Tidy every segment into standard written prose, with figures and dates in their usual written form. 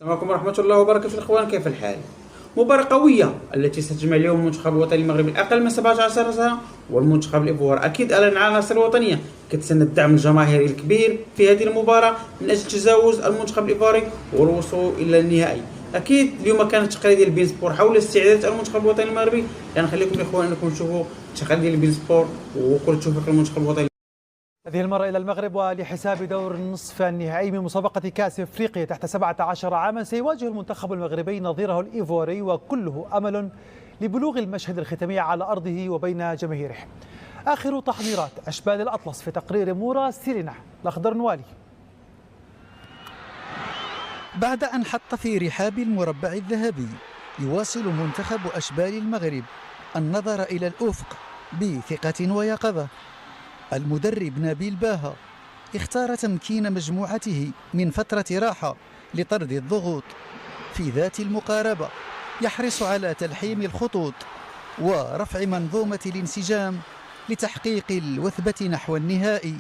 السلام عليكم ورحمة الله وبركاته الأخوان، كيف الحال؟ مباراة قوية التي ستجمع اليوم المنتخب الوطني المغربي الأقل من 17 سنة والمنتخب الإيفوار. أكيد العناصر الوطنية كتسنى الدعم الجماهيري الكبير في هذه المباراة من أجل تجاوز المنتخب الإيفواري والوصول إلى النهائي. أكيد اليوم كانت تقرير ديال بين سبور حول استعدادات المنتخب الوطني المغربي، يعني خليكم الإخوان أنكم تشوفوا التقرير ديال بين سبور وكل تشوفوا المنتخب الوطني. هذه المرة إلى المغرب ولحساب دور النصف النهائي من مسابقة كأس إفريقيا تحت 17 عاما. سيواجه المنتخب المغربي نظيره الإيفواري وكله أمل لبلوغ المشهد الختامي على أرضه وبين جماهيره. آخر تحضيرات أشبال الأطلس في تقرير مورا سيرينا الأخضر نوالي. بعد أن حط في رحاب المربع الذهبي، يواصل منتخب أشبال المغرب النظر إلى الأفق بثقة ويقظة. المدرب نبيل باها اختار تمكين مجموعته من فترة راحة لطرد الضغوط. في ذات المقاربة يحرص على تلحيم الخطوط ورفع منظومة الانسجام لتحقيق الوثبة نحو النهائي.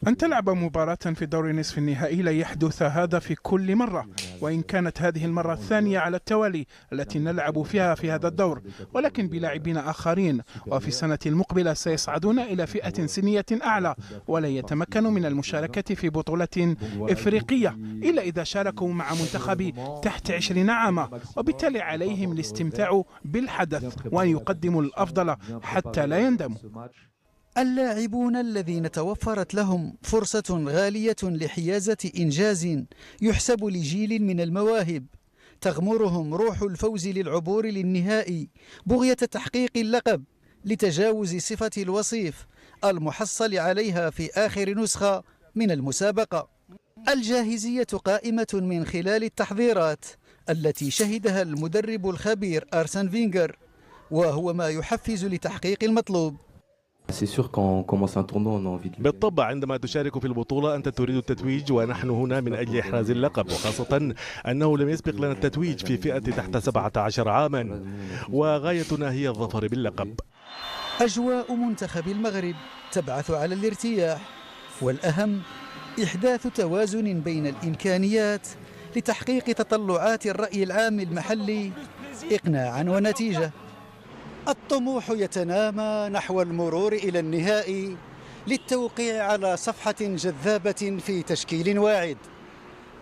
أن تلعب مباراة في دور نصف النهائي لا يحدث هذا في كل مرة، وإن كانت هذه المرة الثانية على التوالي التي نلعب فيها في هذا الدور، ولكن بلاعبين آخرين، وفي السنة المقبلة سيصعدون إلى فئة سنية أعلى ولا يتمكنوا من المشاركة في بطولة إفريقية إلا إذا شاركوا مع منتخب تحت 20 عاما، وبالتالي عليهم الاستمتاع بالحدث وأن يقدموا الأفضل حتى لا يندموا. اللاعبون الذين توفرت لهم فرصة غالية لحيازة إنجاز يحسب لجيل من المواهب، تغمرهم روح الفوز للعبور للنهائي، بغية تحقيق اللقب لتجاوز صفة الوصيف المحصل عليها في آخر نسخة من المسابقة. الجاهزية قائمة من خلال التحضيرات التي شهدها المدرب الخبير أرسن فينغر، وهو ما يحفز لتحقيق المطلوب. بالطبع عندما تشارك في البطولة أنت تريد التتويج، ونحن هنا من أجل إحراز اللقب، وخاصة أنه لم يسبق لنا التتويج في فئة تحت 17 عاما، وغايتنا هي الظفر باللقب. أجواء منتخب المغرب تبعث على الارتياح، والأهم إحداث توازن بين الإمكانيات لتحقيق تطلعات الرأي العام المحلي إقناعا ونتيجة. الطموح يتنامى نحو المرور إلى النهائي للتوقيع على صفحة جذابة في تشكيل واعد.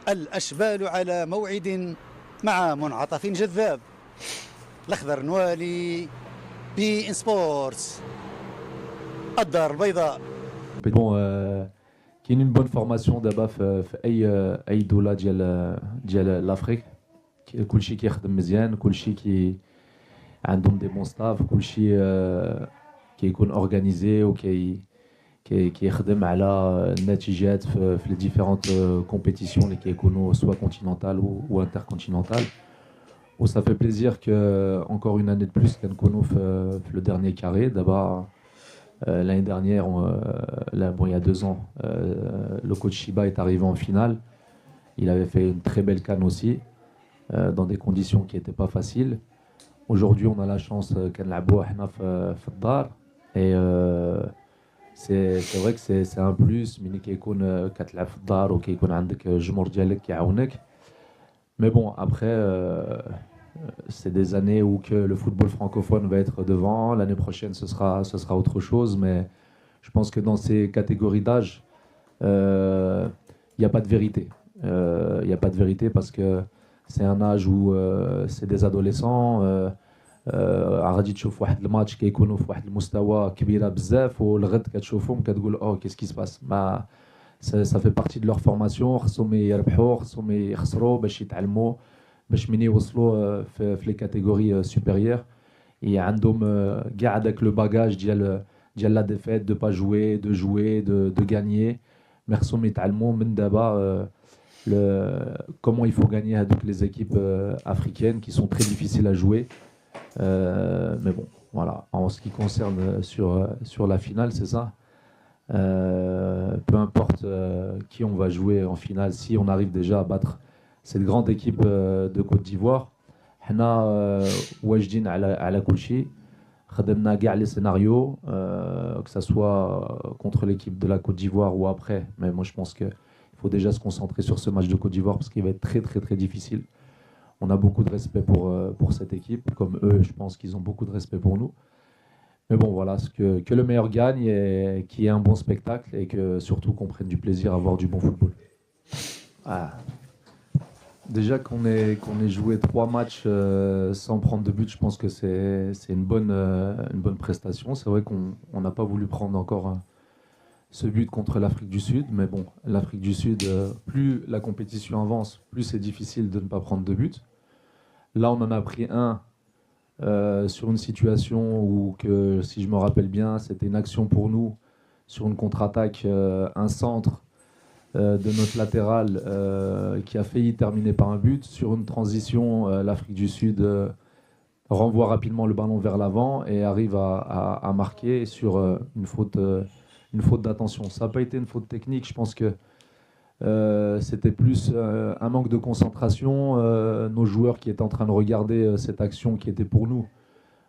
الأشبال على موعد مع منعطف جذاب. الأخضر نوالي، بي إن سبورتس، الدار البيضاء. كاين اون بون فورماسيون دابا في اي دوله ديال لافريك. كلشي كيخدم مزيان، كلشي عندهم دي بون ستاف، كلشي كيكون اورغانيزي كيخدم على النتيجات في لي ديفيرونت كومبيتيسيون اللي كيكونوا سوا كونتينونتال و انتركونتينونتال. و ça fait plaisir que encore une année de plus كنكونوا في le dernier carré. D'abord l'année dernière, il y a 2 ans, le coach Shiba est arrivé en finale. Il avait fait une très belle CAN aussi, dans des conditions qui n'étaient pas faciles. Aujourd'hui, on a la chance qu'elle l'a beau في الدار, et c'est vrai que c'est un plus ملي كيكون كتلعب في الدار وكيكون عندك الجمهور ديالك كيعاونك. Mais bon, après c'est des années où que le football francophone va être devant. L'année prochaine, ce sera autre chose. Mais je pense que dans ces catégories d'âge, il n'y a pas de vérité. Il n'y a pas de vérité parce que c'est un âge où c'est des adolescents. غادي تشوف واحد الماتش كيكونوا في واحد المستوى كبيره بزاف، والغد كتشوفهم كتقول اوه كيس كي سباس. ما ça fait partie de leur formation. خصهم يربحوا، خصهم يخسروا باش يتعلموا، باش من يوصلوا في لي كاتيجوري سوبيريور. عندهم كاع داك لو باجاج ديال لا ديفيت، دو با جوي، دو جوي، دو غانيي. مي خصهم يتعلموا من دابا comment il faut gagner هذوك les équipes africaines qui sont très difficiles à jouer. Mais bon, voilà. En ce qui concerne sur la finale, c'est ça. Peu importe qui on va jouer en finale, si on arrive déjà à battre cette grande équipe de Côte d'Ivoire, حنا واجدين على كل شيء. خدمنا كاع les scénarios, que ça soit contre l'équipe de la Côte d'Ivoire ou après. Mais moi je pense que faut déjà se concentrer sur ce match de Côte d'Ivoire parce qu'il va être très très très difficile. On a beaucoup de respect pour cette équipe, comme eux, je pense qu'ils ont beaucoup de respect pour nous. Mais bon, voilà, que le meilleur gagne et qu'il y ait un bon spectacle et que surtout qu'on prenne du plaisir à voir du bon football. Ah. Déjà qu'on ait joué 3 matchs sans prendre de but, je pense que c'est une bonne prestation. C'est vrai qu'on n'a pas voulu prendre encore ce but contre l'Afrique du Sud, mais bon, l'Afrique du Sud, plus la compétition avance, plus c'est difficile de ne pas prendre de but. Là, on en a pris un sur une situation où, si je me rappelle bien, c'était une action pour nous sur une contre-attaque, un centre de notre latéral qui a failli terminer par un but. Sur une transition, l'Afrique du Sud renvoie rapidement le ballon vers l'avant et arrive à marquer sur une faute d'attention. Ça n'a pas été une faute technique, je pense que c'était plus un manque de concentration. Nos joueurs qui étaient en train de regarder cette action qui était pour nous,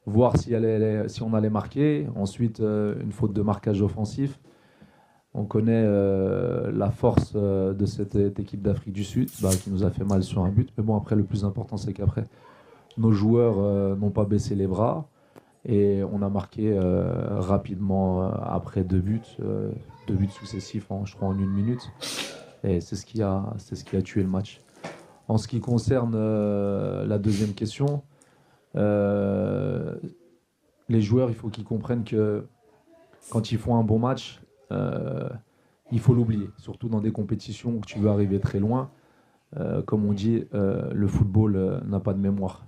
voir si on allait marquer. Ensuite, une faute de marquage offensif. On connaît la force de cette équipe d'Afrique du Sud qui nous a fait mal sur un but. Mais bon, après, le plus important, c'est qu'après, nos joueurs n'ont pas baissé les bras. Et on a marqué rapidement après 2 buts successifs, je crois, en 1 minute. Et c'est ce qui a tué le match. En ce qui concerne la deuxième question, les joueurs, il faut qu'ils comprennent que quand ils font un bon match, il faut l'oublier, surtout dans des compétitions où tu veux arriver très loin. Comme on dit, le football n'a pas de mémoire.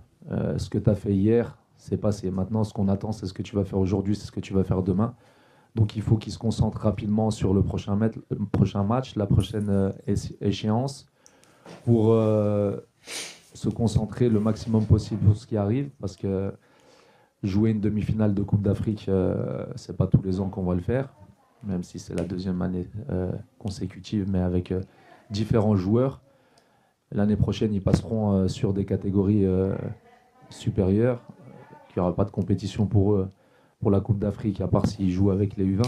Ce que tu as fait hier, c'est passé. Maintenant, ce qu'on attend, c'est ce que tu vas faire aujourd'hui, c'est ce que tu vas faire demain. Donc il faut qu'ils se concentrent rapidement sur le prochain match, la prochaine échéance, pour se concentrer le maximum possible sur ce qui arrive, parce que jouer une demi-finale de Coupe d'Afrique, c'est pas tous les ans qu'on va le faire, même si c'est la 2e année consécutive, mais avec différents joueurs. L'année prochaine, ils passeront sur des catégories supérieures, qu'il n'y aura pas de compétition pour eux pour la Coupe d'Afrique, à part s'ils jouent avec les U20.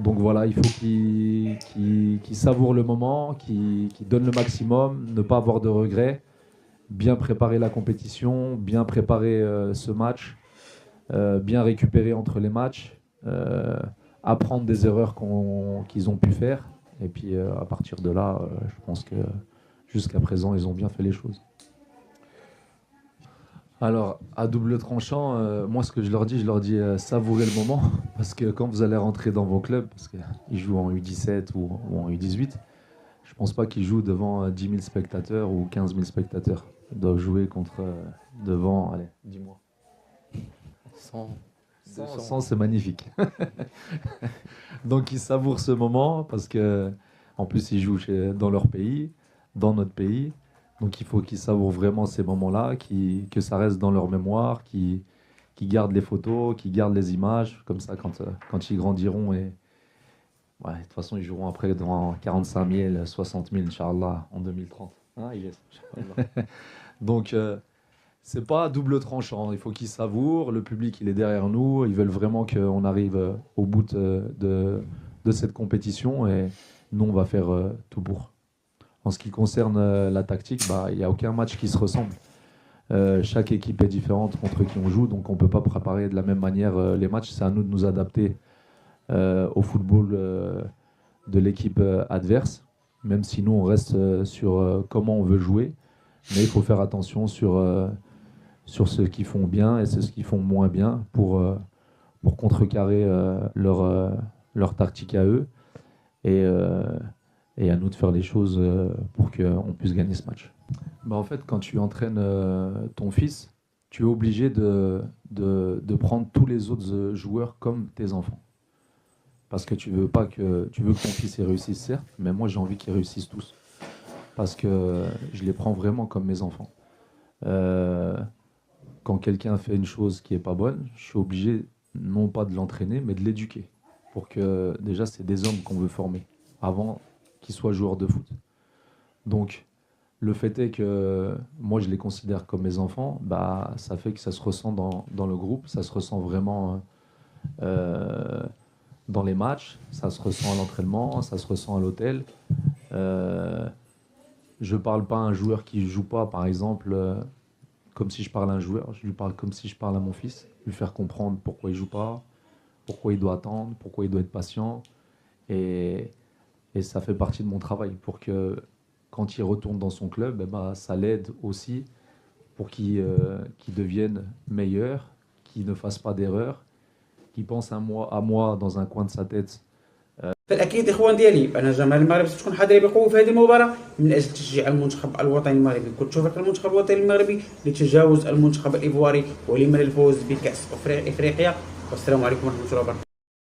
Donc voilà, il faut qu'ils savourent le moment, qu'ils donnent le maximum, ne pas avoir de regrets, bien préparer la compétition, bien préparer ce match, bien récupérer entre les matchs, apprendre des erreurs qu'ils ont pu faire. Et puis à partir de là, je pense que jusqu'à présent, ils ont bien fait les choses. Alors, à double tranchant, moi ce que je leur dis savourez le moment, parce que quand vous allez rentrer dans vos clubs, parce qu'ils jouent en U17 ou en U18, je pense pas qu'ils jouent devant 10 000 spectateurs ou 15 000 spectateurs. Ils doivent jouer devant, allez, dis-moi. 100, c'est magnifique. Donc ils savourent ce moment, parce que en plus ils jouent dans leur pays, dans notre pays. Donc il faut qu'ils savourent vraiment ces moments-là, que ça reste dans leur mémoire, qu'ils gardent les photos, qu'ils gardent les images. Comme ça, quand ils grandiront, de toute façon, ils joueront après dans 45 000, 60 000, Inch'Allah, en 2030. Hein, yes, donc, c'est pas à double tranchant. Il faut qu'ils savourent. Le public, il est derrière nous. Ils veulent vraiment qu'on arrive au bout de cette compétition. Et nous, on va faire tout pour. En ce qui concerne la tactique, il n'y a aucun match qui se ressemble. Chaque équipe est différente contre qui on joue, donc on ne peut pas préparer de la même manière les matchs. C'est à nous de nous adapter au football de l'équipe adverse, même si nous on reste sur comment on veut jouer. Mais il faut faire attention sur ce qu'ils font bien et ce qu'ils font moins bien pour contrecarrer leur tactique à eux. Et à nous de faire les choses pour qu'on puisse gagner ce match. En fait, quand tu entraînes ton fils, tu es obligé de prendre tous les autres joueurs comme tes enfants. Parce que tu veux que ton fils y réussisse, certes, mais moi j'ai envie qu'ils réussissent tous. Parce que je les prends vraiment comme mes enfants. Quand quelqu'un fait une chose qui n'est pas bonne, je suis obligé non pas de l'entraîner, mais de l'éduquer. Pour que déjà, c'est des hommes qu'on veut former. Avant qu'ils soient joueurs de foot. Donc, le fait est que moi, je les considère comme mes enfants, ça fait que ça se ressent dans le groupe, ça se ressent vraiment dans les matchs, ça se ressent à l'entraînement, ça se ressent à l'hôtel. Je parle pas à un joueur qui joue pas, par exemple, comme si je parle à un joueur. Je lui parle comme si je parle à mon fils. Lui faire comprendre pourquoi il joue pas, pourquoi il doit attendre, pourquoi il doit être patient. Et ça fait partie de mon travail pour que quand il retourne dans son club, ça l'aide aussi pour qu'il devienne meilleur, qu'il ne fasse pas d'erreurs, qu'il pense à moi dans un coin de sa tête. فالاكيد اخوان ديالي ان جماهير المغرب ستكون حاضره بقوه في هذه المباراه من اجل تشجيع المنتخب الوطني المغربي. كنت توفيق المنتخب الوطني المغربي لتجاوز المنتخب الايفواري ولمن الفوز بكاس افريقيا. والسلام عليكم ورحمه الله وبركاته.